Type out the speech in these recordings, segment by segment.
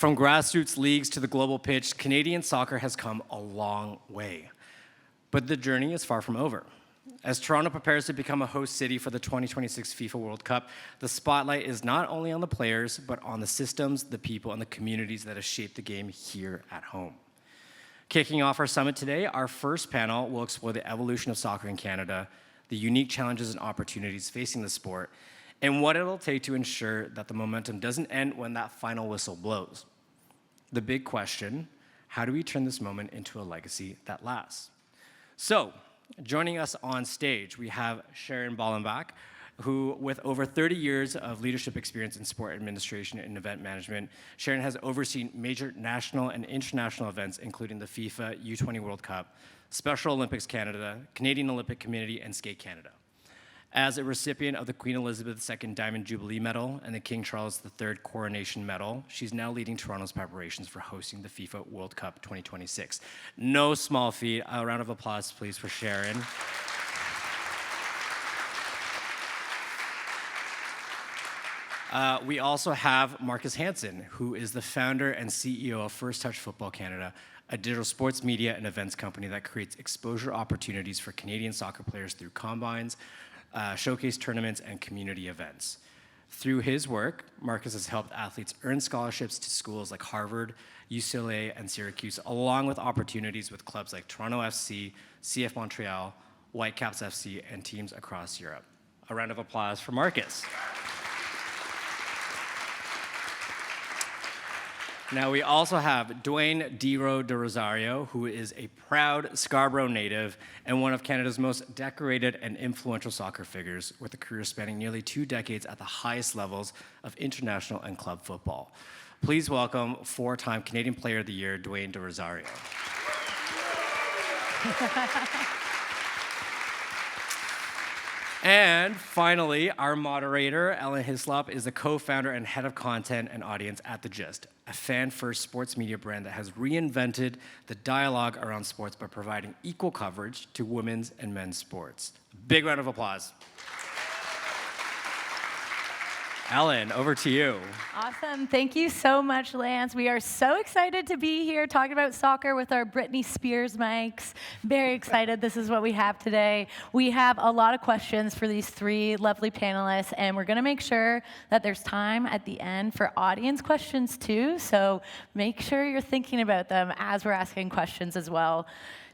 From grassroots leagues to the global pitch, Canadian soccer has come a long way. But the journey is far from over. As Toronto prepares to become a host city for the 2026 FIFA World Cup, the spotlight is not only on the players, but on the systems, the people, and the communities that have shaped the game here at home. Kicking off our summit today, our first panel will explore the evolution of soccer in Canada, the unique challenges and opportunities facing the sport, and what it'll take to ensure that the momentum doesn't end when that final whistle blows. The big question, how do we turn this moment into a legacy that lasts? So, joining us on stage, we have Sharon Bollenbach, who, with over 30 years of leadership experience in sport administration and event management, Sharon has overseen major national and international events, including the FIFA U20 World Cup, Special Olympics Canada, Canadian Olympic Committee, and Skate Canada. As a recipient of the Queen Elizabeth II Diamond Jubilee Medal and the King Charles III Coronation Medal, she's now leading Toronto's preparations for hosting the FIFA World Cup 2026. No small feat. A round of applause, please, for Sharon. We also have Marcus Hanson, who is the founder and CEO of First Touch Football Canada, a digital sports media and events company that creates exposure opportunities for Canadian soccer players through combines, showcase tournaments, and community events. Through his work, Marcus has helped athletes earn scholarships to schools like Harvard, UCLA, and Syracuse, along with opportunities with clubs like Toronto FC, CF Montreal, Whitecaps FC, and teams across Europe. A round of applause for Marcus. Now, we also have Dwayne De Rosario, who is a proud Scarborough native and one of Canada's most decorated and influential soccer figures, with a career spanning nearly 2 decades at the highest levels of international and club football. Please welcome 4-time Canadian Player of the Year, Dwayne De Rosario. And finally, our moderator, Ellen Hyslop, is the co-founder and head of content and audience at The Gist, a fan-first sports media brand that has reinvented the dialogue around sports by providing equal coverage to women's and men's sports. Big round of applause. Ellen, over to you. Awesome. Thank you so much, Lance. We are so excited to be here talking about soccer with our Britney Spears mics. Very excited. This is what we have today. We have a lot of questions for these 3 lovely panelists, and we're going to make sure that there's time at the end for audience questions too. So make sure you're thinking about them as we're asking questions as well.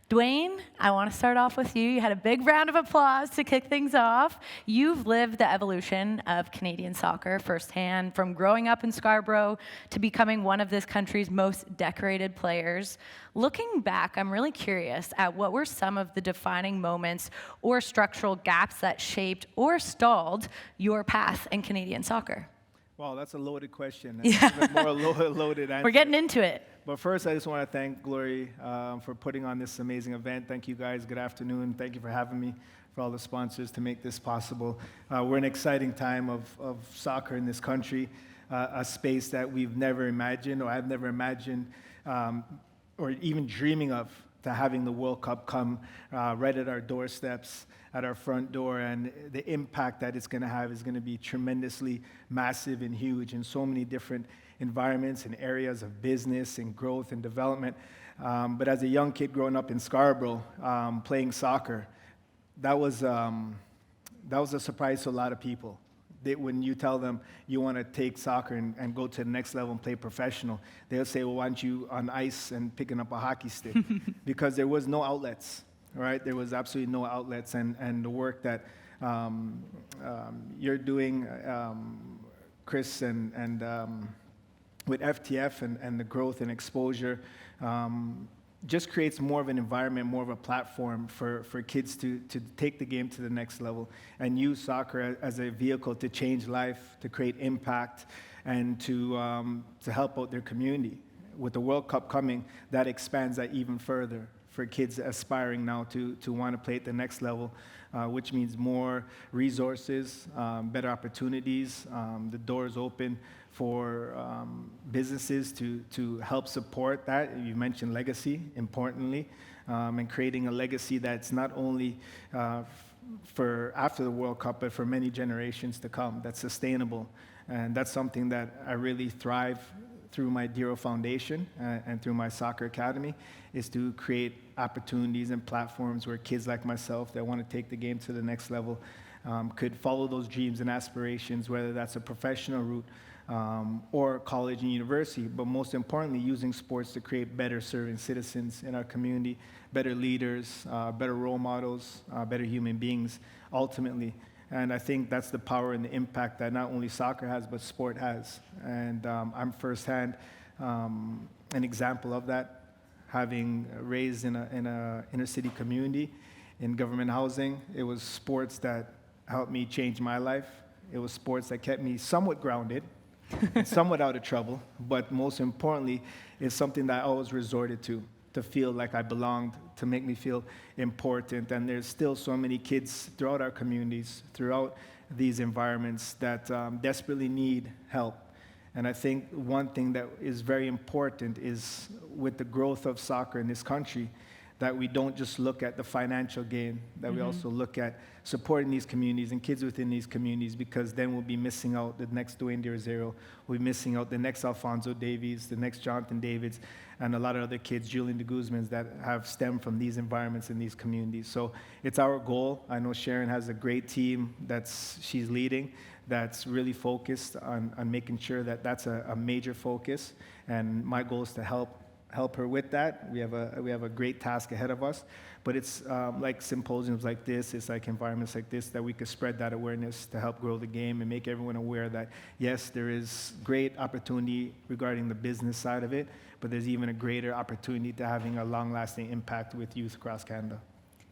Dwayne, I want to start off with you. You had a big round of applause to kick things off. You've lived the evolution of Canadian soccer firsthand, from growing up in Scarborough to becoming one of this country's most decorated players. Looking back, I'm really curious at what were some of the defining moments or structural gaps that shaped or stalled your path in Canadian soccer? Wow, that's a loaded question. Yeah. Even more loaded answer. We're getting into it. But first, I just want to thank Glory for putting on this amazing event. Thank you, guys. Good afternoon. Thank you for having me, for all the sponsors to make this possible. We're in an exciting time of soccer in this country, a space that we've never imagined, or I've never imagined, or even dreaming of, to having the World Cup come right at our doorsteps, at our front door, and the impact that it's going to have is going to be tremendously massive and huge in so many different environments and areas of business and growth and development. But as a young kid growing up in Scarborough, playing soccer, that was a surprise to a lot of people. When you tell them you want to take soccer and go to the next level and play professional, they'll say, well, why aren't you on ice and picking up a hockey stick? Because there was no outlets, right? There was absolutely no outlets, and the work that you're doing, Chris, and with FTF and the growth and exposure, just creates more of an environment, more of a platform for kids to take the game to the next level and use soccer as a vehicle to change life, to create impact, and to help out their community. With the World Cup coming, that expands that even further for kids aspiring now to want to play at the next level, which means more resources, better opportunities, the doors open for businesses to help support that. You mentioned legacy, importantly, and creating a legacy that's not only for after the World Cup, but for many generations to come, that's sustainable. And that's something that I really thrive through my Dero Foundation and through my soccer academy is to create opportunities and platforms where kids like myself that want to take the game to the next level could follow those dreams and aspirations, whether that's a professional route or college and university, but most importantly, using sports to create better serving citizens in our community, better leaders, better role models, better human beings, ultimately. And I think that's the power and the impact that not only soccer has, but sport has. And I'm firsthand an example of that, having raised in a inner city community in government housing. It was sports that helped me change my life. It was sports that kept me somewhat grounded, somewhat out of trouble, but most importantly, it's something that I always resorted to feel like I belonged, to make me feel important. And there's still so many kids throughout our communities, throughout these environments that desperately need help. And I think one thing that is very important is with the growth of soccer in this country, that we don't just look at the financial gain, that we also look at supporting these communities and kids within these communities, because then we'll be missing out the next Dwayne De Rosario, we'll be missing out the next Alphonso Davies, the next Jonathan Davids, and a lot of other kids, Julian de Guzmans, that have stemmed from these environments in these communities. So it's our goal. I know Sharon has a great team she's leading, that's really focused on making sure that that's a major focus, and my goal is to help her with that. We have a great task ahead of us, but it's like symposiums like this, it's like environments like this that we could spread that awareness to help grow the game and make everyone aware that yes, there is great opportunity regarding the business side of it, but there's even a greater opportunity to having a long-lasting impact with youth across Canada.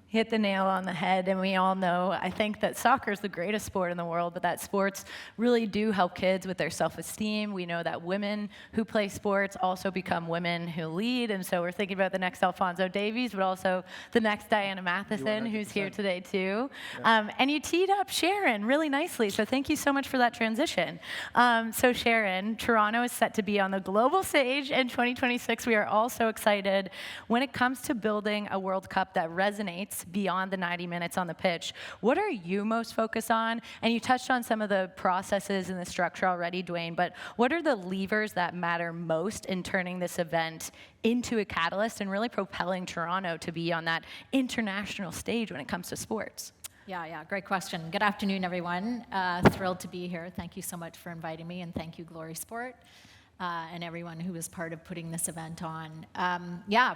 Hit the nail on the head, and we all know, I think that soccer is the greatest sport in the world, but that sports really do help kids with their self-esteem. We know that women who play sports also become women who lead, and so we're thinking about the next Alphonso Davies, but also the next Diana Matheson, who's here today too. Yeah. And you teed up Sharon really nicely, so thank you so much for that transition. So Sharon, Toronto is set to be on the global stage in 2026. We are all so excited. When it comes to building a World Cup that resonates beyond the 90 minutes on the pitch, what are you most focused on? And you touched on some of the processes and the structure already, Dwayne, but what are the levers that matter most in turning this event into a catalyst and really propelling Toronto to be on that international stage when it comes to sports? Yeah, great question. Good afternoon, everyone. Thrilled to be here. Thank you so much for inviting me, and thank you, Glory Sport. And everyone who was part of putting this event on.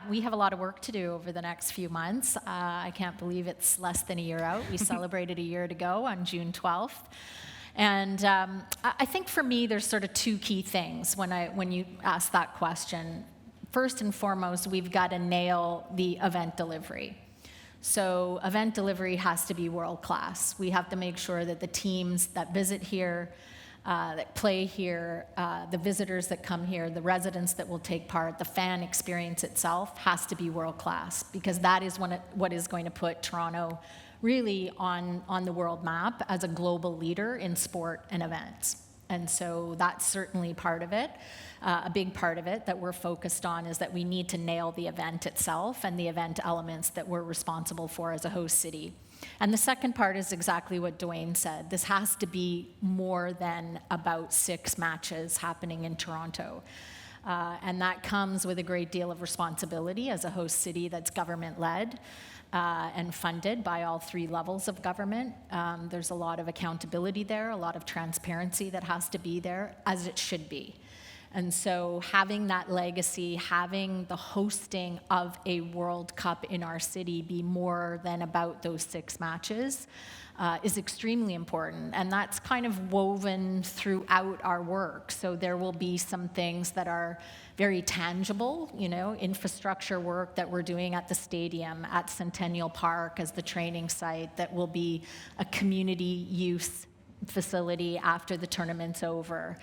We have a lot of work to do over the next few months. I can't believe it's less than a year out. We celebrated a year to go on June 12th. And I think for me, there's sort of two key things when you ask that question. First and foremost, we've got to nail the event delivery. So event delivery has to be world class. We have to make sure that the teams that visit here, that play here, the visitors that come here, the residents that will take part, the fan experience itself has to be world class, because that is what is going to put Toronto really on the world map as a global leader in sport and events. And so that's certainly part of it. A big part of it that we're focused on is that we need to nail the event itself and the event elements that we're responsible for as a host city. And the second part is exactly what Dwayne said. This has to be more than about 6 matches happening in Toronto. And that comes with a great deal of responsibility as a host city that's government-led and funded by all 3 levels of government. There's a lot of accountability there, a lot of transparency that has to be there, as it should be. And so having that legacy, having the hosting of a World Cup in our city be more than about those 6 matches is extremely important. And that's kind of woven throughout our work. So there will be some things that are very tangible, infrastructure work that we're doing at the stadium, at Centennial Park as the training site, that will be a community use facility after the tournament's over.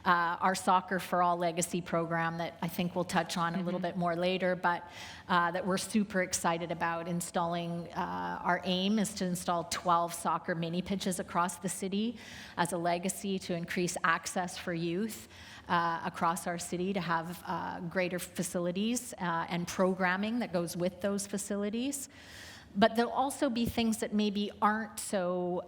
Our Soccer for All legacy program that I think we'll touch on a little bit more later, but that we're super excited about installing. Our aim is to install 12 soccer mini pitches across the city as a legacy to increase access for youth across our city, to have greater facilities and programming that goes with those facilities. But there'll also be things that maybe aren't so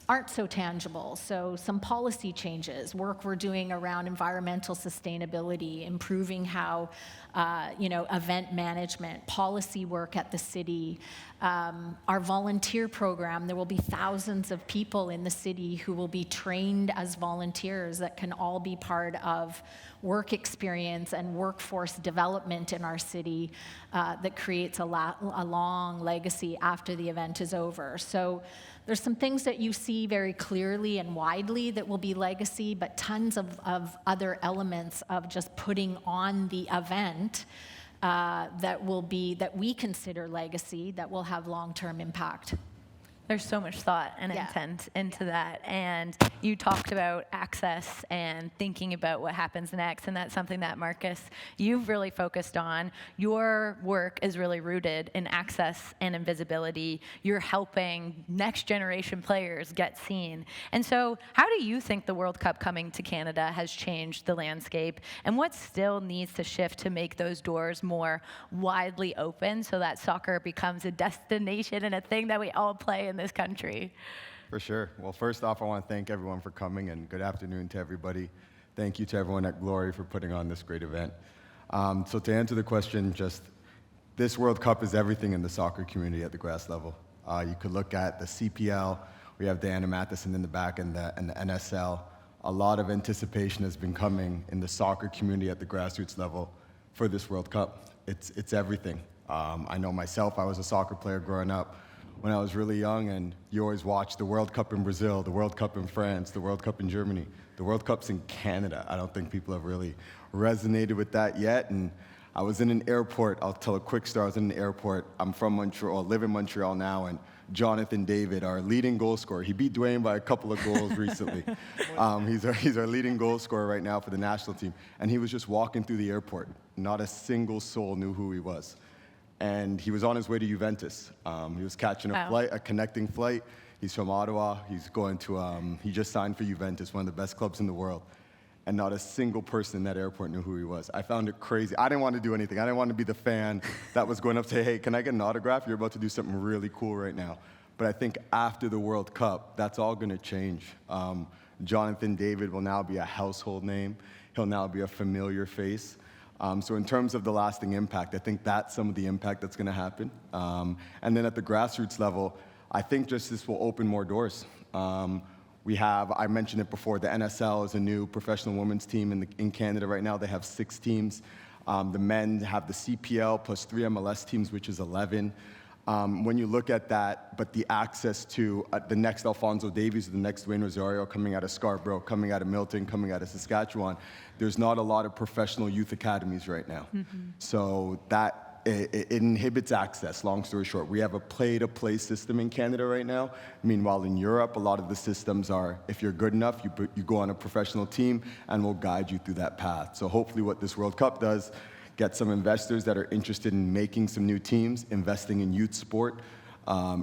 aren't so tangible. So some policy changes, work we're doing around environmental sustainability, improving how, event management, policy work at the city, our volunteer program. There will be thousands of people in the city who will be trained as volunteers that can all be part of work experience and workforce development in our city that creates a long legacy after the event is over. So there's some things that you see very clearly and widely that will be legacy, but tons of other elements of just putting on the event that we consider legacy that will have long-term impact. There's so much thought and intent into that. And you talked about access and thinking about what happens next. And that's something that, Marcus, you've really focused on. Your work is really rooted in access and invisibility. You're helping next generation players get seen. And so how do you think the World Cup coming to Canada has changed the landscape? And what still needs to shift to make those doors more widely open so that soccer becomes a destination and a thing that we all play in this country? For sure. Well, first off, I want to thank everyone for coming, and good afternoon to everybody. Thank you to everyone at Glory for putting on this great event. So to answer the question, just this World Cup is everything in the soccer community at the grass level. You could look at the CPL. We have Diana Matheson in the back and the NSL. A lot of anticipation has been coming in the soccer community at the grassroots level for this World Cup. It's everything. I know myself, I was a soccer player growing up when I was really young, and you always watched the World Cup in Brazil, the World Cup in France, the World Cup in Germany. The World Cup's in Canada. I don't think people have really resonated with that yet. And I was in an airport. I'll tell a quick story. I was in an airport. I'm from Montreal, live in Montreal now, and Jonathan David, our leading goal scorer. He beat Dwayne by a couple of goals recently. He's our leading goal scorer right now for the national team. And he was just walking through the airport. Not a single soul knew who he was. And he was on his way to Juventus. He was catching a flight, a connecting flight. He's from Ottawa. He's going to, he just signed for Juventus, one of the best clubs in the world. And not a single person in that airport knew who he was. I found it crazy. I didn't want to do anything. I didn't want to be the fan that was going up to say, hey, can I get an autograph? You're about to do something really cool right now. But I think after the World Cup, that's all going to change. Jonathan David will now be a household name. He'll now be a familiar face. So in terms of the lasting impact, I think that's some of the impact that's going to happen. And then at the grassroots level, I think just this will open more doors. We have, I mentioned it before, the NSL is a new professional women's team in Canada right now. They have 6 teams. The men have the CPL plus 3 MLS teams, which is 11. When you look at that, but the access to the next Alphonso Davies, the next Dwayne Rosario coming out of Scarborough, coming out of Milton, coming out of Saskatchewan, there's not a lot of professional youth academies right now. So that it inhibits access, long story short. We have a play-to-play system in Canada right now. Meanwhile, in Europe, a lot of the systems are, if you're good enough, you go on a professional team and we'll guide you through that path. So hopefully what this World Cup does, get some investors that are interested in making some new teams, investing in youth sport,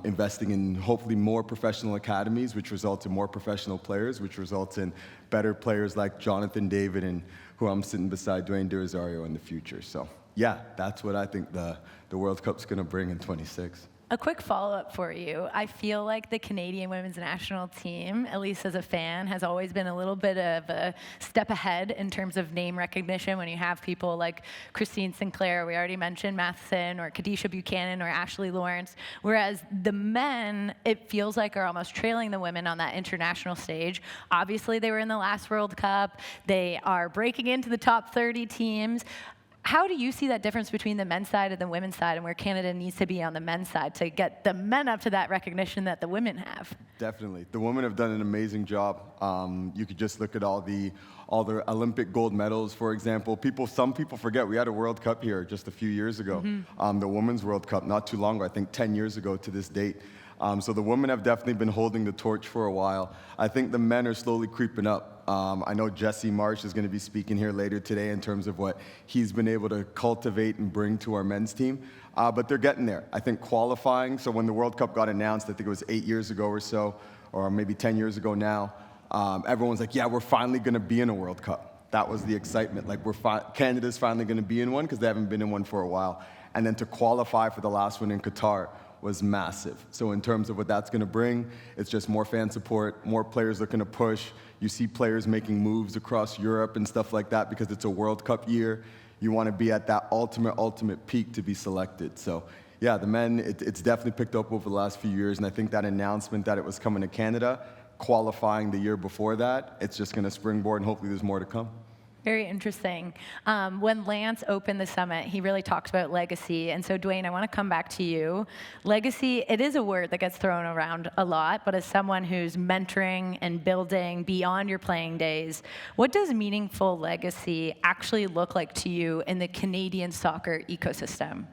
investing in hopefully more professional academies, which results in more professional players, which results in better players like Jonathan David and who I'm sitting beside, Dwayne De Rosario, in the future. So yeah, that's what I think the World Cup's going to bring in 26. A quick follow-up for you. I feel like the Canadian women's national team, at least as a fan, has always been a little bit of a step ahead in terms of name recognition when you have people like Christine Sinclair, we already mentioned Matheson, or Kadisha Buchanan, or Ashley Lawrence, whereas the men, it feels like, are almost trailing the women on that international stage. Obviously, they were in the last World Cup. They are breaking into the top 30 teams. How do you see that difference between the men's side and the women's side, and where Canada needs to be on the men's side to get the men up to that recognition that the women have? Definitely. The women have done an amazing job. You could just look at all the Olympic gold medals, for example. Some people forget we had a World Cup here just a few years ago. The Women's World Cup, not too long ago, I think 10 years ago to this date. So the women have definitely been holding the torch for a while. I think the men are slowly creeping up. I know Jesse Marsh is going to be speaking here later today in terms of what he's been able to cultivate and bring to our men's team. But they're getting there. I think qualifying, so when the World Cup got announced, I think it was 8 years ago or so, or maybe 10 years ago now, everyone's like, yeah, we're finally going to be in a World Cup. That was the excitement. Like, Canada's finally going to be in one because they haven't been in one for a while. And then to qualify for the last one in Qatar was massive. So in terms of what that's going to bring, it's just more fan support, more players looking to push. You see players making moves across Europe and stuff like that because it's a World Cup year. You want to be at that ultimate peak to be selected. So yeah, the men, it's definitely picked up over the last few years, and I think that announcement that it was coming to Canada, qualifying the year before that, it's just going to springboard, and hopefully there's more to come. Very interesting. When Lance opened the summit, he really talked about legacy. And so, Dwayne, I want to come back to you. Legacy, it is a word that gets thrown around a lot, but as someone who's mentoring and building beyond your playing days, what does meaningful legacy actually look like to you in the Canadian soccer ecosystem?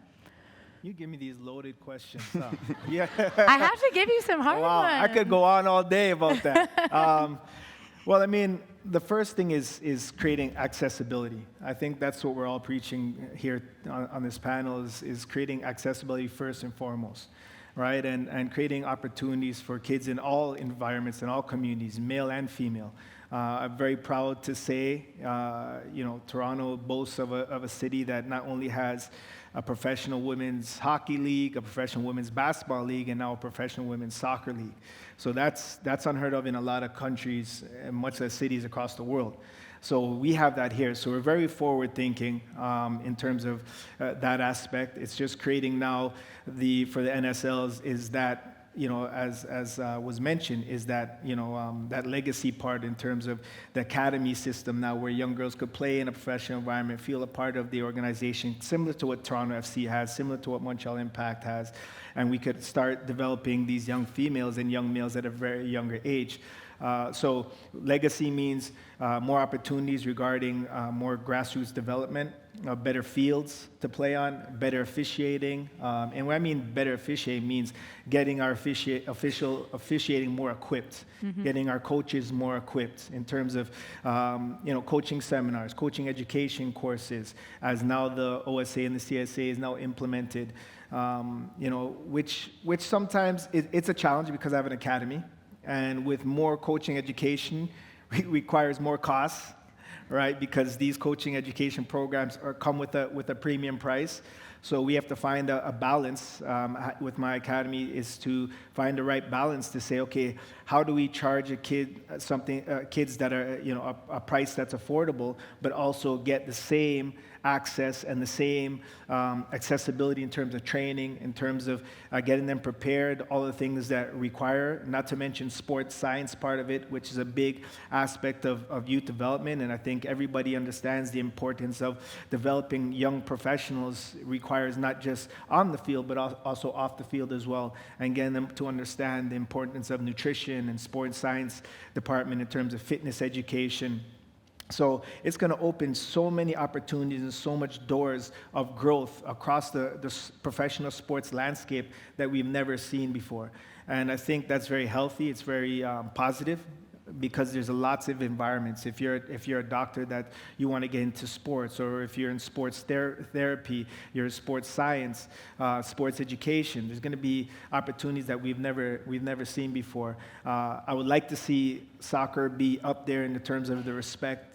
You give me these loaded questions. Huh? Yeah. I have to give you some hard Wow, ones. I could go on all day about that. Well, I mean, the first thing is creating accessibility. I think that's what we're all preaching here on this panel is creating accessibility first and foremost, right? And creating opportunities for kids in all environments, in all communities, male and female. I'm very proud to say, Toronto boasts of a city that not only has a professional women's hockey league, a professional women's basketball league, and now a professional women's soccer league. So that's unheard of in a lot of countries and much less cities across the world. So we have that here. So we're very forward thinking in terms of that aspect. It's just creating now for the NSLs is that, as was mentioned, is that, that legacy part in terms of the academy system now where young girls could play in a professional environment, feel a part of the organization, similar to what Toronto FC has, similar to what Montreal Impact has, and we could start developing these young females and young males at a very younger age. So legacy means more opportunities regarding more grassroots development, better fields to play on, better officiating. And when I mean better officiating means getting our officiating more equipped, getting our coaches more equipped in terms of coaching seminars, coaching education courses, as now the OSA and the CSA is now implemented, which sometimes it's a challenge because I have an academy. And with more coaching education, it requires more costs, right? Because these coaching education programs come with a premium price. So we have to find a balance with my academy is to find the right balance to say, okay, how do we charge a kid kids that are, a price that's affordable, but also get the same access and the same accessibility in terms of training, in terms of getting them prepared, all the things that require, not to mention sports science part of it, which is a big aspect of youth development. And I think everybody understands the importance of developing young professionals requires not just on the field, but also off the field as well, and getting them to understand the importance of nutrition and sports science department in terms of fitness education. So it's going to open so many opportunities and so much doors of growth across the professional sports landscape that we've never seen before. And I think that's very healthy. It's very positive because there's lots of environments. If you're a doctor that you want to get into sports, or if you're in sports therapy, you're in sports science, sports education, there's going to be opportunities that we've never seen before. I would like to see soccer be up there in the terms of the respect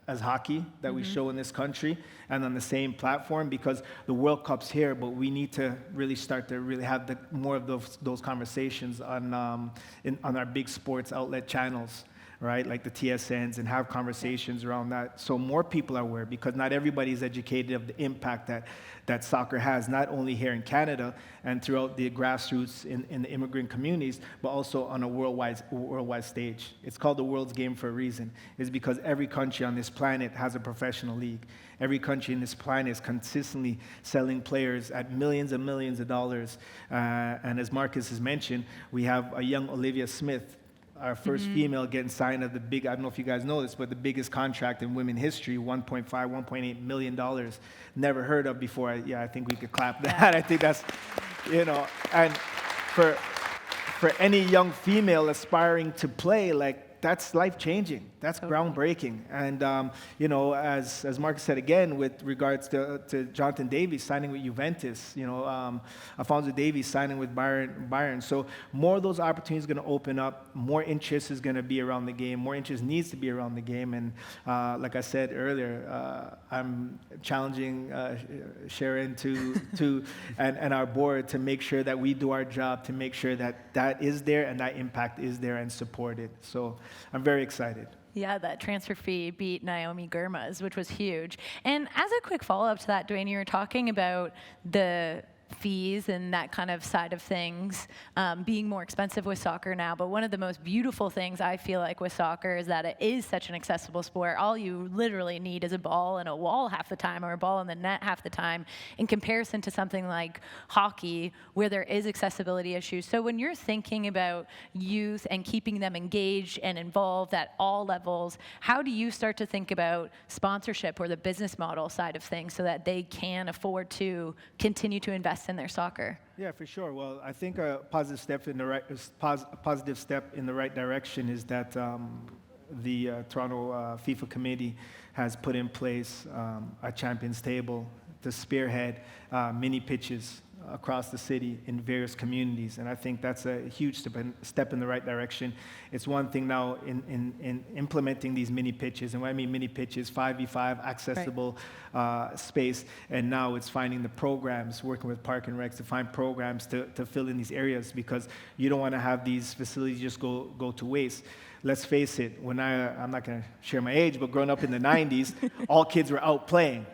as hockey that we show in this country, and on the same platform, because the World Cup's here, but we need to really start to really have more of those conversations on our big sports outlet channels, right, like the TSNs, and have conversations around that so more people are aware, because not everybody is educated of the impact that soccer has, not only here in Canada and throughout the grassroots in the immigrant communities, but also on a worldwide stage. It's called the world's game for a reason. It's because every country on this planet has a professional league. Every country in this planet is consistently selling players at millions and millions of dollars. And as Marcus has mentioned, we have a young Olivia Smith, our first female getting signed at I don't know if you guys know this, but the biggest contract in women history, $1.8 million. Never heard of before. I think we could clap that. I think that's, and for any young female aspiring to play, like, that's life-changing. That's groundbreaking. And, you know, as Marcus said again, with regards to Jonathan Davies signing with Juventus, you know, Alphonso Davies signing with Bayern. So more of those opportunities are going to open up. More interest is going to be around the game. More interest needs to be around the game. And like I said earlier, I'm challenging Sharon and our board to make sure that we do our job to make sure that that is there and that impact is there and supported. So I'm very excited. Yeah, that transfer fee beat Naomi Girma's, which was huge. And as a quick follow-up to that, Dwayne, you were talking about the fees and that kind of side of things being more expensive with soccer now. But one of the most beautiful things I feel like with soccer is that it is such an accessible sport. All you literally need is a ball and a wall half the time, or a ball in the net half the time, in comparison to something like hockey where there is accessibility issues. So when you're thinking about youth and keeping them engaged and involved at all levels, how do you start to think about sponsorship or the business model side of things so that they can afford to continue to invest in their soccer? Yeah, for sure. Well, I think a positive step in the right direction is that the Toronto FIFA committee has put in place a champions table to spearhead mini pitches across the city in various communities, and I think that's a huge step in the right direction. It's one thing now in implementing these mini pitches, and when I mean mini pitches, 5v5 accessible space, and now it's finding the programs, working with Park and Recs to find programs to fill in these areas, because you don't want to have these facilities just go to waste. Let's face it, when I'm not going to share my age, but growing up in the 90s, all kids were out playing.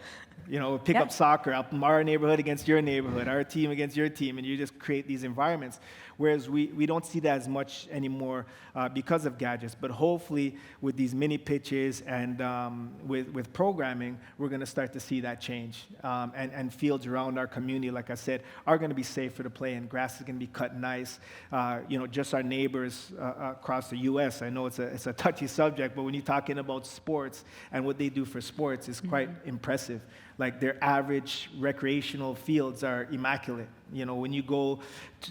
You know, pick up soccer, up our neighborhood against your neighborhood, our team against your team, and you just create these environments. Whereas we don't see that as much anymore because of gadgets. But hopefully with these mini pitches and with programming, we're going to start to see that change. And fields around our community, like I said, are going to be safer to play in. Grass is going to be cut nice. You know, just our neighbors across the U.S., I know it's a touchy subject, but when you're talking about sports and what they do for sports, it's quite impressive. Like their average recreational fields are immaculate. You know, when you go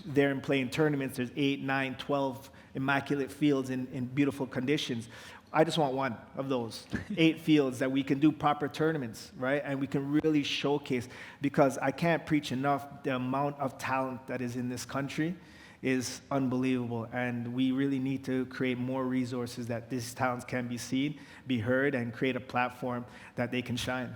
there and play in tournaments, there's 8, 9, 12 immaculate fields in beautiful conditions. I just want one of those 8 fields that we can do proper tournaments, right? And we can really showcase, because I can't preach enough, the amount of talent that is in this country is unbelievable. And we really need to create more resources that these talents can be seen, be heard, and create a platform that they can shine.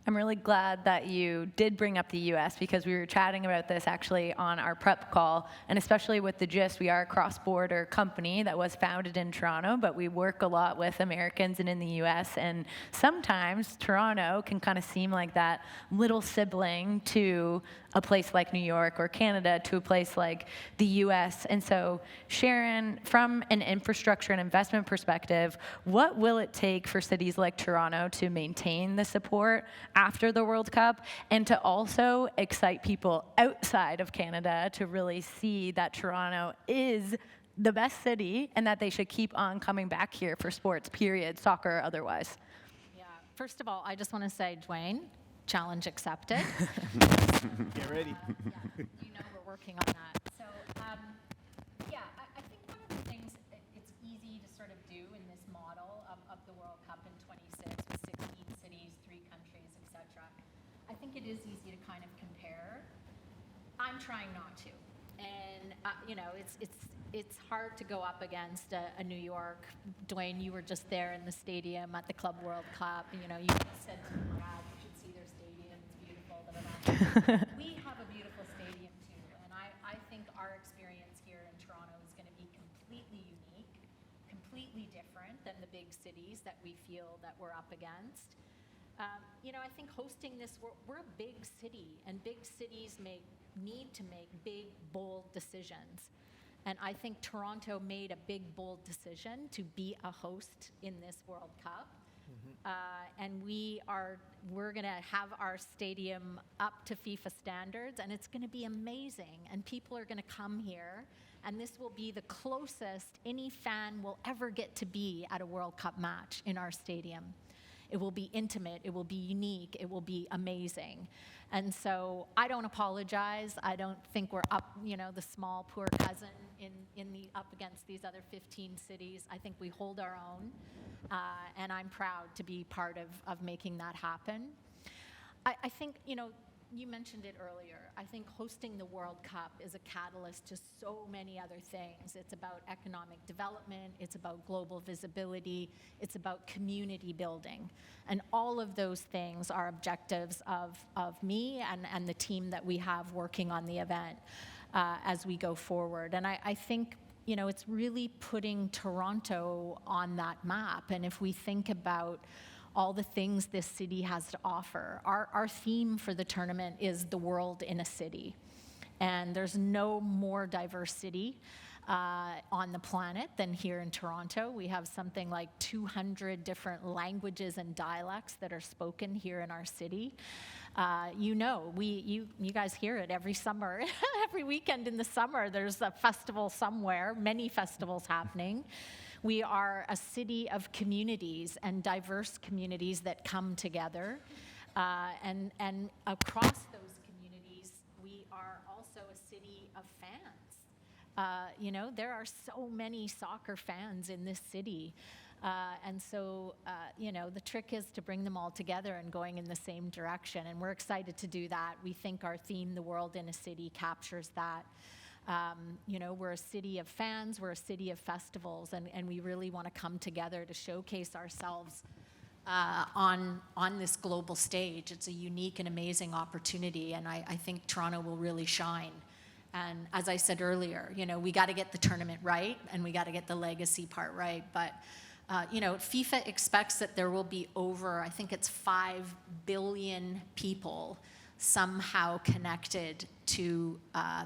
I'm really glad that you did bring up the U.S. because we were chatting about this actually on our prep call, and especially with the GIST, we are a cross-border company that was founded in Toronto, but we work a lot with Americans and in the U.S., and sometimes Toronto can kind of seem like that little sibling to a place like New York or Canada to a place like the U.S. And so, Sharon, from an infrastructure and investment perspective, what will it take for cities like Toronto to maintain the support after the World Cup, and to also excite people outside of Canada to really see that Toronto is the best city and that they should keep on coming back here for sports, period, soccer or otherwise? Yeah. First of all, I just want to say, Dwayne, challenge accepted. Get ready. Yeah, you know we're working on that. So, I think one of the things it's easy to sort of do in this model of the World Cup in 26 with 16 cities, 3 countries, etc. I think it is easy to kind of compare. I'm trying not to, and you know, it's hard to go up against a New York. Dwayne, you were just there in the stadium at the Club World Cup. You know, you said to me, "Wow, you should see their stadium. It's beautiful." We have a beautiful stadium too, and I think our experience here in Toronto is going to be completely unique, completely different than the big cities that we feel that we're up against. You know, I think hosting this, we're a big city, and big cities need to make big, bold decisions. And I think Toronto made a big, bold decision to be a host in this World Cup. And we're going to have our stadium up to FIFA standards, and it's going to be amazing. And people are going to come here, and this will be the closest any fan will ever get to be at a World Cup match in our stadium. It will be intimate. It will be unique. It will be amazing. And so I don't apologize. I don't think we're up, the small poor cousin up against these other 15 cities. I think we hold our own, and I'm proud to be part of making that happen. I think, you mentioned it earlier. I think hosting the World Cup is a catalyst to so many other things. It's about economic development. It's about global visibility. It's about community building. And all of those things are objectives of me and the team that we have working on the event as we go forward. And I think, it's really putting Toronto on that map. And if we think about all the things this city has to offer. Our theme for the tournament is the world in a city. And there's no more diverse city on the planet than here in Toronto. We have something like 200 different languages and dialects that are spoken here in our city. You guys hear it every summer. Every weekend in the summer, there's a festival somewhere, many festivals happening. We are a city of communities and diverse communities that come together. And across those communities, we are also a city of fans. There are so many soccer fans in this city. And so, the trick is to bring them all together and going in the same direction. And we're excited to do that. We think our theme, The World in a City, captures that. We're a city of fans, we're a city of festivals, and we really want to come together to showcase ourselves on this global stage. It's a unique and amazing opportunity, and I think Toronto will really shine. And as I said earlier, we got to get the tournament right, and we got to get the legacy part right. But FIFA expects that there will be over, I think it's 5 billion people somehow connected to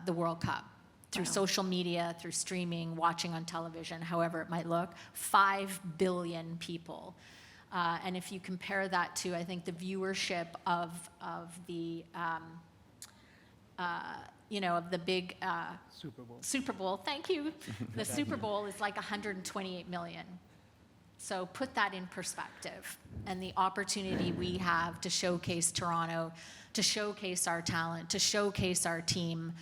the World Cup. Through social media, through streaming, watching on television, however it might look, 5 billion people. And if you compare that to, I think, the viewership of the, of the big Super Bowl, thank you. The Super Bowl is like 128 million. So put that in perspective. And the opportunity we have to showcase Toronto, to showcase our talent, to showcase our team,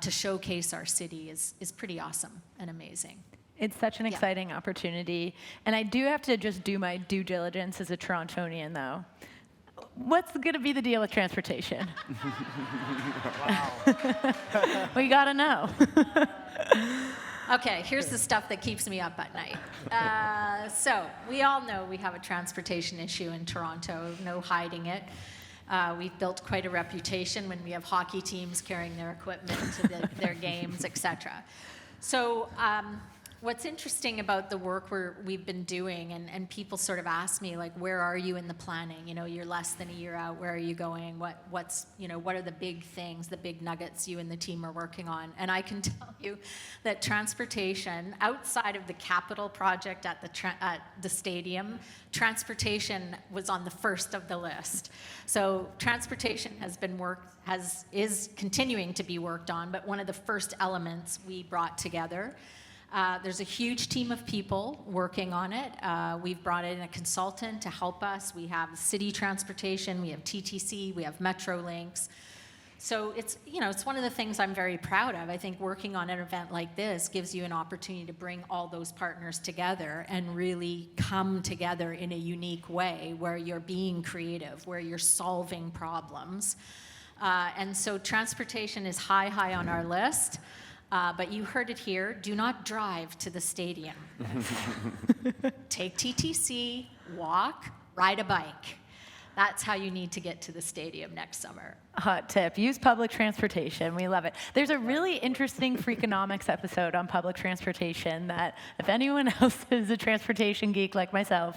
to showcase our city is pretty awesome and amazing. It's such an exciting opportunity. And I do have to just do my due diligence as a Torontonian, though. What's going to be the deal with transportation? We got to know. Okay, here's the stuff that keeps me up at night. So we all know we have a transportation issue in Toronto, no hiding it. We've built quite a reputation when we have hockey teams carrying their equipment to their games, etc. So what's interesting about the work we've been doing, and people sort of ask me, like, where are you in the planning? You're less than a year out. Where are you going? What are the big things, the big nuggets you and the team are working on? And I can tell you that transportation, outside of the capital project at the stadium, transportation was on the first of the list. So transportation is continuing to be worked on, but one of the first elements we brought together. There's a huge team of people working on it. We've brought in a consultant to help us. We have city transportation, we have TTC, we have Metrolinx. So it's one of the things I'm very proud of. I think working on an event like this gives you an opportunity to bring all those partners together and really come together in a unique way where you're being creative, where you're solving problems. And so transportation is high on our list. But you heard it here, do not drive to the stadium. Take TTC, walk, ride a bike. That's how you need to get to the stadium next summer. Hot tip, use public transportation. We love it. There's a really interesting Freakonomics episode on public transportation that if anyone else is a transportation geek like myself,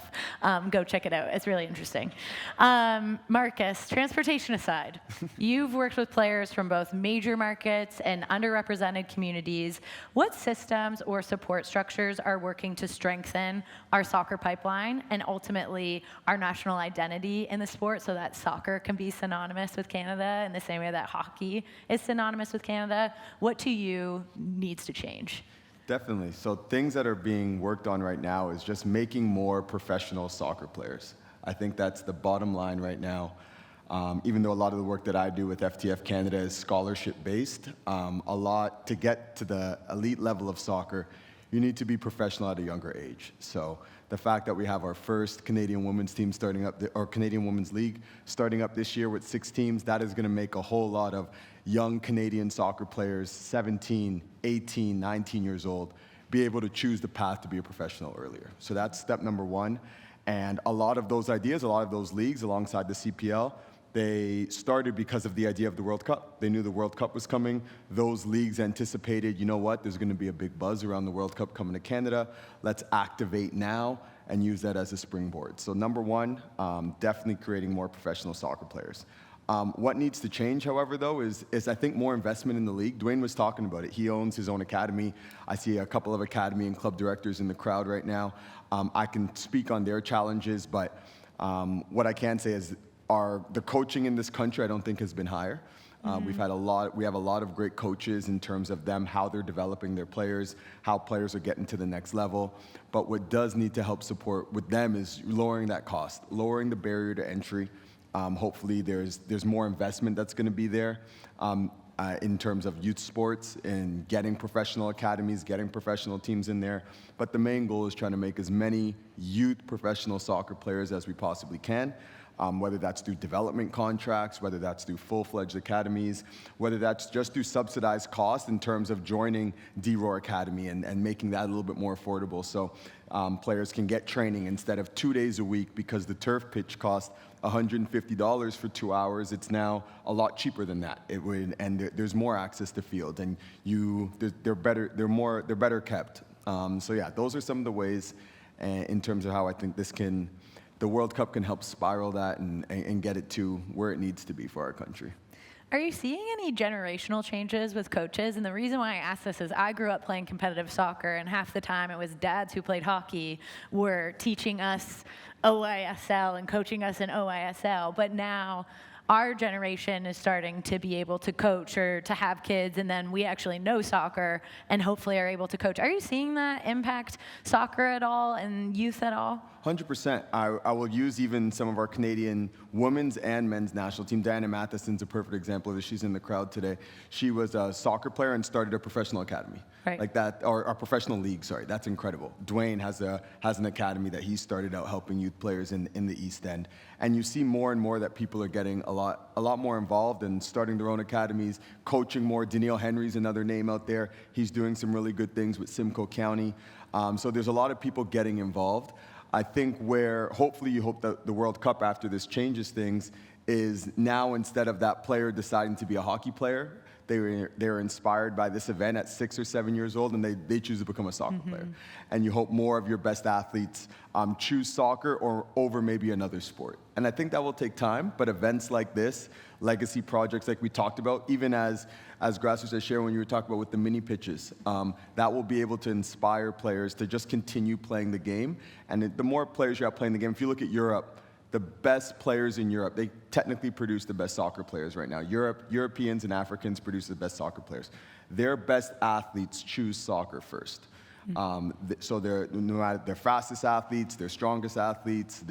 go check it out. It's really interesting. Marcus, transportation aside, you've worked with players from both major markets and underrepresented communities. What systems or support structures are working to strengthen our soccer pipeline and ultimately our national identity in the sport so that soccer can be synonymous with Canada in the same way that hockey is synonymous with Canada? What to you needs to change? Definitely. So things that are being worked on right now is just making more professional soccer players. I think that's the bottom line right now. Even though a lot of the work that I do with FTF Canada is scholarship-based, a lot to get to the elite level of soccer, you need to be professional at a younger age. So the fact that we have our first Canadian women's team starting up, or Canadian Women's League starting up this year with 6 teams, that is going to make a whole lot of young Canadian soccer players, 17, 18, 19 years old, be able to choose the path to be a professional earlier. So that's step number 1. And a lot of those ideas, a lot of those leagues alongside the CPL, they started because of the idea of the World Cup. They knew the World Cup was coming. Those leagues anticipated, you know what, there's going to be a big buzz around the World Cup coming to Canada. Let's activate now and use that as a springboard. So number 1, definitely creating more professional soccer players. What needs to change, however, though, is I think more investment in the league. Dwayne was talking about it. He owns his own academy. I see a couple of academy and club directors in the crowd right now. I can speak on their challenges, but what I can say is the coaching in this country, I don't think, has been higher. We have a lot of great coaches in terms of them, how they're developing their players, how players are getting to the next level. But what does need to help support with them is lowering that cost, lowering the barrier to entry. Hopefully there's more investment that's going to be there in terms of youth sports and getting professional academies, getting professional teams in there. But the main goal is trying to make as many youth professional soccer players as we possibly can. Whether that's through development contracts, whether that's through full-fledged academies, whether that's just through subsidized cost in terms of joining D-Roar Academy and making that a little bit more affordable so players can get training instead of 2 days a week because the turf pitch costs $150 for 2 hours. It's now a lot cheaper than that. There's more access to field, and they're better kept. So yeah, those are some of the ways in terms of how I think the World Cup can help spiral that and get it to where it needs to be for our country. Are you seeing any generational changes with coaches? And the reason why I ask this is I grew up playing competitive soccer, and half the time it was dads who played hockey were teaching us OISL and coaching us in OISL. But now our generation is starting to be able to coach or to have kids, and then we actually know soccer and hopefully are able to coach. Are you seeing that impact soccer at all and youth at all? 100%. I will use even some of our Canadian women's and men's national team. Diana Matheson's a perfect example of this. She's in the crowd today. She was a soccer player and started a professional academy. Right. Like that, or a professional league, sorry. That's incredible. Dwayne has an academy that he started out helping youth players in the East End. And you see more and more that people are getting a lot more involved and starting their own academies, coaching more. Daniil Henry's another name out there. He's doing some really good things with Simcoe County. So there's a lot of people getting involved. I think where hopefully you hope that the World Cup after this changes things is now instead of that player deciding to be a hockey player, they're inspired by this event at 6 or 7 years old, and they choose to become a soccer player. And you hope more of your best athletes choose soccer or over maybe another sport. And I think that will take time, but events like this, legacy projects like we talked about, even as grassroots, as Sharon, when you were talking about with the mini pitches, that will be able to inspire players to just continue playing the game. And the more players you have playing the game, if you look at Europe, the best players in Europe, they technically produce the best soccer players right now. Europeans and Africans produce the best soccer players. Their best athletes choose soccer first. So they're fastest athletes, they're strongest athletes,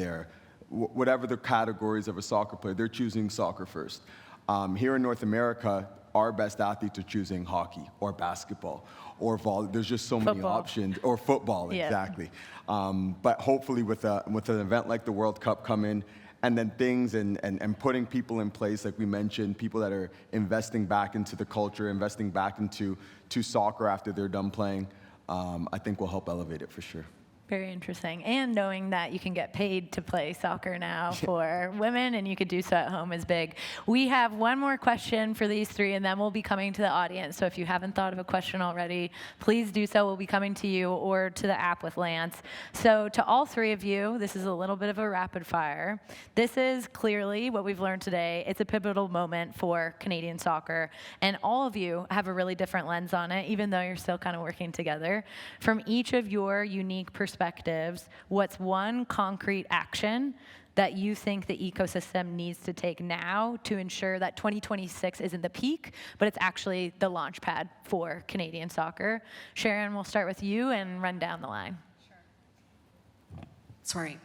whatever the categories of a soccer player, they're choosing soccer first. Here in North America, our best athletes are choosing hockey or basketball or volley. There's just so many options, or football, Yeah. exactly. But hopefully with an event like the World Cup coming, and then things and putting people in place, like we mentioned, people that are investing back into the culture, investing back into soccer after they're done playing, I think will help elevate it for sure. Very interesting. And knowing that you can get paid to play soccer now for women and you could do so at home is big. We have one more question for these three, and then we'll be coming to the audience. So if you haven't thought of a question already, please do so. We'll be coming to you or to the app with Lance. So to all three of you, this is a little bit of a rapid fire. This is clearly what we've learned today. It's a pivotal moment for Canadian soccer. And all of you have a really different lens on it, even though you're still kind of working together. From each of your unique perspectives, what's one concrete action that you think the ecosystem needs to take now to ensure that 2026 isn't the peak, but it's actually the launch pad for Canadian soccer? Sharon, we'll start with you and run down the line. Sorry.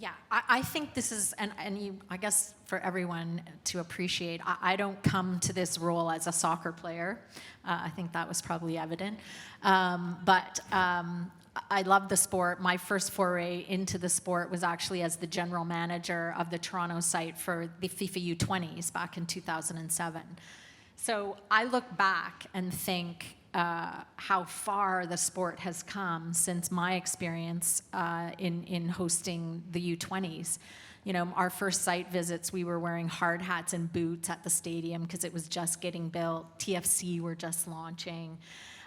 Yeah, I think this is, and you, I guess for everyone to appreciate, I don't come to this role as a soccer player. I think that was probably evident. But I love the sport. My first foray into the sport was actually as the general manager of the Toronto site for the FIFA U20s back in 2007. So I look back and think how far the sport has come since my experience in hosting the U20s. You know, our first site visits, we were wearing hard hats and boots at the stadium because it was just getting built. TFC were just launching.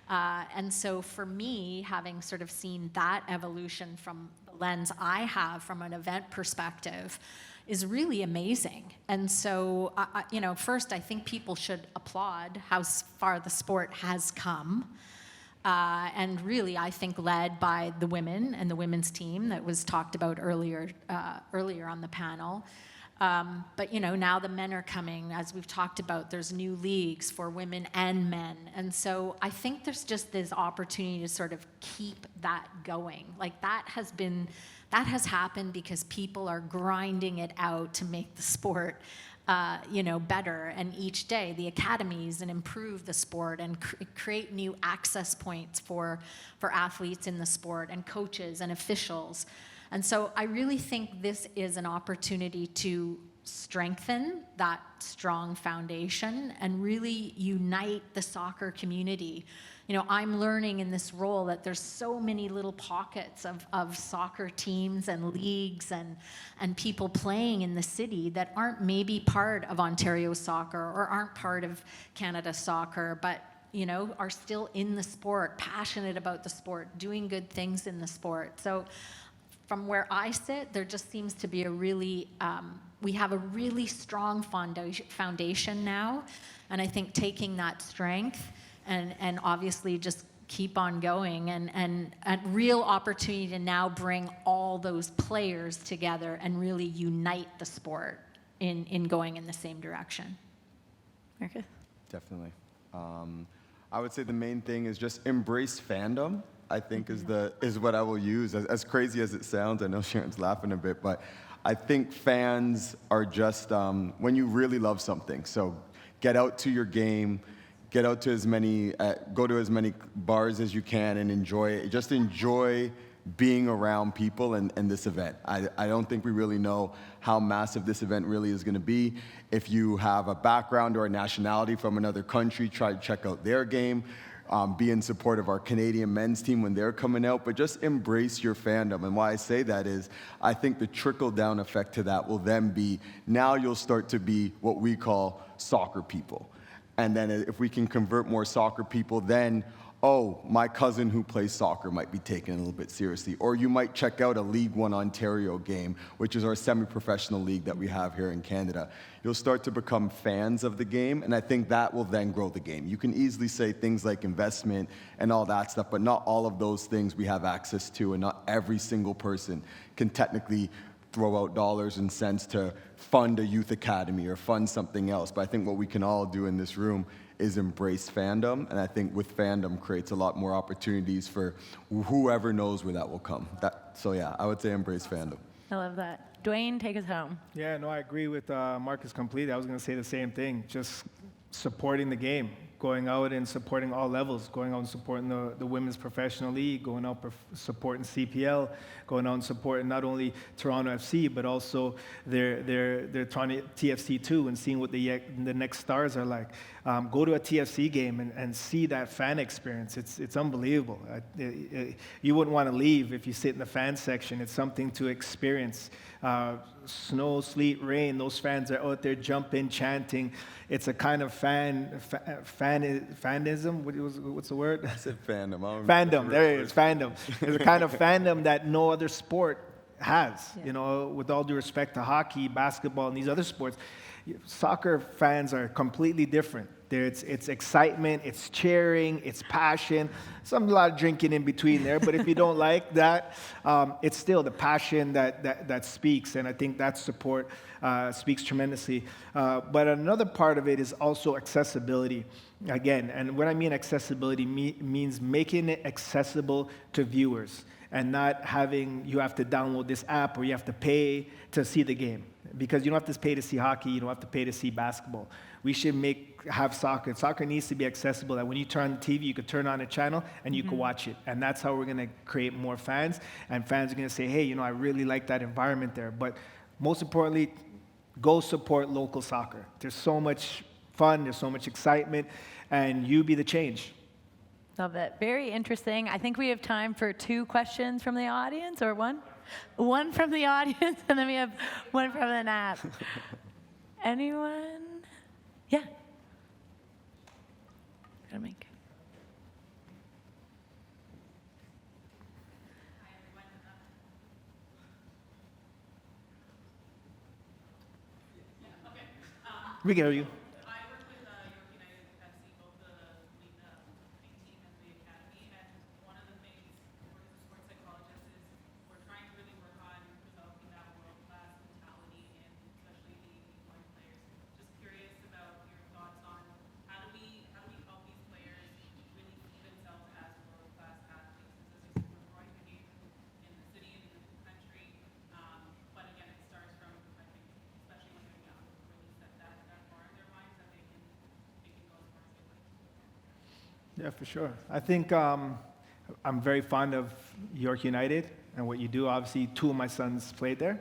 And so for me, having sort of seen that evolution from the lens I have from an event perspective, is really amazing. And so, you know, first, I think people should applaud how far the sport has come. And really, I think led by the women and the women's team that was talked about earlier on the panel. But, you know, now the men are coming. As we've talked about, there's new leagues for women and men. And so I think there's just this opportunity to sort of keep that going. Like that has happened because people are grinding it out to make the sport, you know, better. And each day, the academies and improve the sport and create new access points for athletes in the sport and coaches and officials. And so I really think this is an opportunity to strengthen that strong foundation and really unite the soccer community. You know, I'm learning in this role that there's so many little pockets of soccer teams and leagues and people playing in the city that aren't maybe part of Ontario soccer or aren't part of Canada soccer, but, you know, are still in the sport, passionate about the sport, doing good things in the sport. So from where I sit, there just seems to be a really, we have a really strong foundation now. And I think taking that strength and obviously just keep on going and a real opportunity to now bring all those players together and really unite the sport in going in the same direction. Marcus? Definitely. I would say the main thing is just embrace fandom. I think is what I will use. As crazy as it sounds, I know Sharon's laughing a bit, but I think fans are just when you really love something. So get out to your game, get out to as many, go to as many bars as you can and enjoy it. Just enjoy being around people and this event. I don't think we really know how massive this event really is going to be. If you have a background or a nationality from another country, try to check out their game. Be in support of our Canadian men's team when they're coming out, but just embrace your fandom. And why I say that is, I think the trickle-down effect to that will then be, now you'll start to be what we call soccer people. And then if we can convert more soccer people, then, oh, my cousin who plays soccer might be taken a little bit seriously. Or you might check out a League One Ontario game, which is our semi-professional league that we have here in Canada. You'll start to become fans of the game, and I think that will then grow the game. You can easily say things like investment and all that stuff, but not all of those things we have access to, and not every single person can technically throw out dollars and cents to fund a youth academy or fund something else. But I think what we can all do in this room is embrace fandom, and I think with fandom creates a lot more opportunities for whoever knows where that will come. So yeah, I would say embrace fandom. I love that. Dwayne, take us home. Yeah, no, I agree with Marcus completely. I was going to say the same thing. Just supporting the game, going out and supporting all levels, going out and supporting the Women's Professional League, going out supporting CPL, going out and supporting not only Toronto FC, but also their Toronto TFC too, and seeing what the next stars are like. Go to a TFC game and see that fan experience. It's unbelievable. You wouldn't want to leave if you sit in the fan section. It's something to experience. Snow, sleet, rain, those fans are out there jumping, chanting. It's a kind of fanism. What's the word? I said fandom. Fandom. There it is. Fandom. It's a kind of fandom that no other sport has. Yeah. You know, with all due respect to hockey, basketball, and these other sports, soccer fans are completely different. It's excitement, it's cheering, it's passion. A lot of drinking in between there, but if you don't like that, it's still the passion that speaks, and I think that support speaks tremendously. But another part of it is also accessibility. Again, and when I mean accessibility, means making it accessible to viewers. and not having you have to download this app or you have to pay to see the game. Because you don't have to pay to see hockey, you don't have to pay to see basketball. We should have soccer. Soccer needs to be accessible, that when you turn on the TV, you could turn on a channel and you can watch it. And that's how we're going to create more fans. And fans are going to say, hey, I really like that environment there. But most importantly, go support local soccer. There's so much fun, there's so much excitement, and you be the change. Love it. Very interesting. I think we have time for 2 questions from the audience, or one? One from the audience, and then we have one from the app. Anyone? Yeah. Gotta make. We can hear you. I work with York United FC, both the league team and the academy, and one of the things for the sports psychologist is we're trying to really work on developing that world-class mentality in especially the young players. Just curious about your thoughts on how do we help these players really see themselves as world-class athletes? Because as you said, we're growing the game in the city and in the country, but again, it starts from, I think, especially when they're young, really set that bar in their minds that they can go as far as they like. Yeah, for sure. I think I'm very fond of York United and what you do. Obviously, 2 of my sons played there,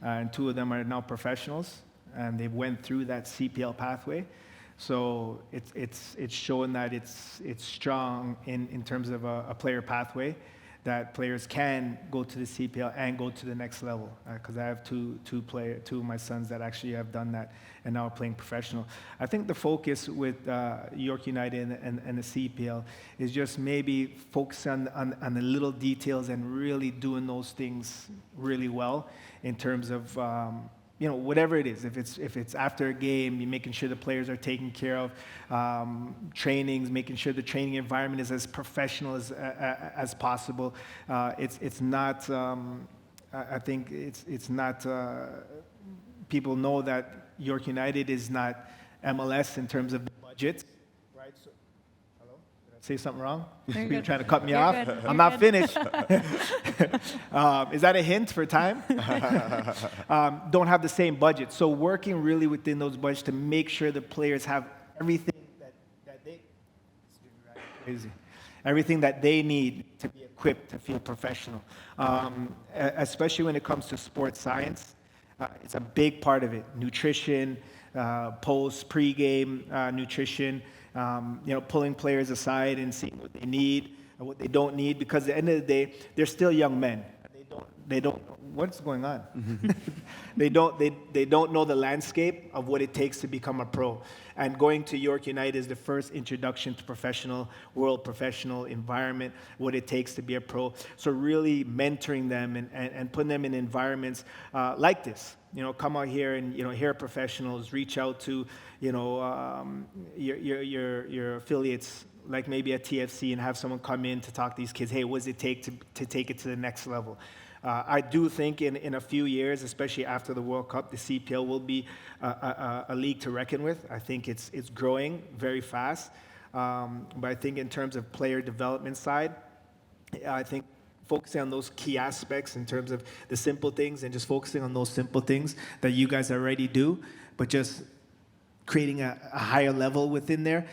and 2 of them are now professionals, and they went through that CPL pathway. So it's showing that it's strong in terms of a player pathway, that players can go to the CPL and go to the next level. Because I have two of my sons that actually have done that and now are playing professional. I think the focus with York United and the CPL is just maybe focus on the little details and really doing those things really well in terms of whatever it is. If it's after a game, you're making sure the players are taken care of. Trainings, making sure the training environment is as professional as possible. It's not. I think it's not. People know that York United is not MLS in terms of the budgets, right? So, hello? Did I say something wrong? You're trying to cut me off? I'm not finished. Is that a hint for time? Don't have the same budget. So working really within those budgets to make sure the players have everything that they, crazy, everything that they need to be equipped to feel professional. Especially when it comes to sports science, it's a big part of it. Nutrition, pre-game nutrition, pulling players aside and seeing what they need and what they don't need, because at the end of the day, they're still young men. They don't, what's going on? They don't know the landscape of what it takes to become a pro. And going to York United is the first introduction to world professional environment, what it takes to be a pro. So really mentoring them and putting them in environments like this. Come out here and, hear professionals, reach out to, your affiliates, like maybe at TFC, and have someone come in to talk to these kids. Hey, what does it take to take it to the next level? I do think in a few years, especially after the World Cup, the CPL will be a league to reckon with. I think it's growing very fast. But I think in terms of player development side, I think focusing on those key aspects in terms of the simple things and just focusing on those simple things that you guys already do, but just creating a higher level within there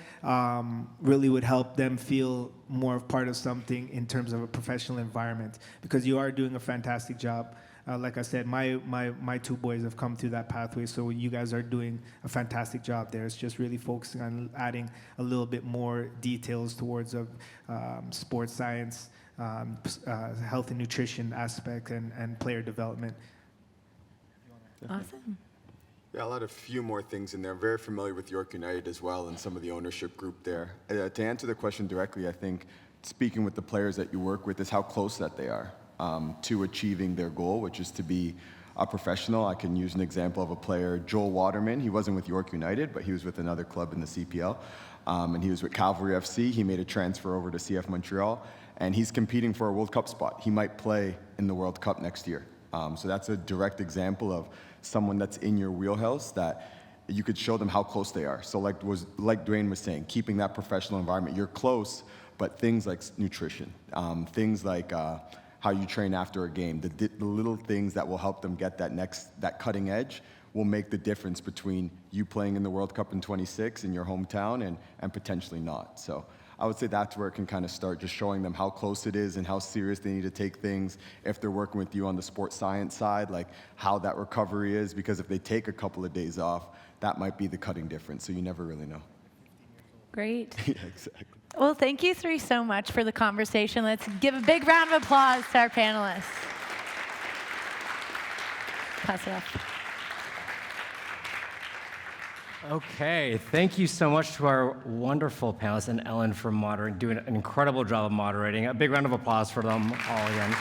really would help them feel more of part of something in terms of a professional environment, because you are doing a fantastic job. Like I said, my 2 boys have come through that pathway, so you guys are doing a fantastic job there. It's just really focusing on adding a little bit more details towards sports science, health and nutrition aspect, and player development. Awesome. Yeah, I'll add a few more things in there. I'm very familiar with York United as well and some of the ownership group there. To answer the question directly, I think speaking with the players that you work with is how close that they are to achieving their goal, which is to be a professional. I can use an example of a player, Joel Waterman. He wasn't with York United, but he was with another club in the CPL. And he was with Cavalry FC. He made a transfer over to CF Montreal, and he's competing for a World Cup spot. He might play in the World Cup next year. So that's a direct example of someone that's in your wheelhouse that you could show them how close they are. So like Dwayne was saying, keeping that professional environment. You're close, but things like nutrition, things like how you train after a game. The little things that will help them get that cutting edge will make the difference between you playing in the World Cup in 26 in your hometown and potentially not. So I would say that's where it can kind of start, just showing them how close it is and how serious they need to take things. If they're working with you on the sports science side, like how that recovery is, because if they take a couple of days off, that might be the cutting difference. So you never really know. Great. Yeah, exactly. Well, thank you three so much for the conversation. Let's give a big round of applause to our panelists. Pass it off. Okay, thank you so much to our wonderful panelists and Ellen for doing an incredible job of moderating. A big round of applause for them all again.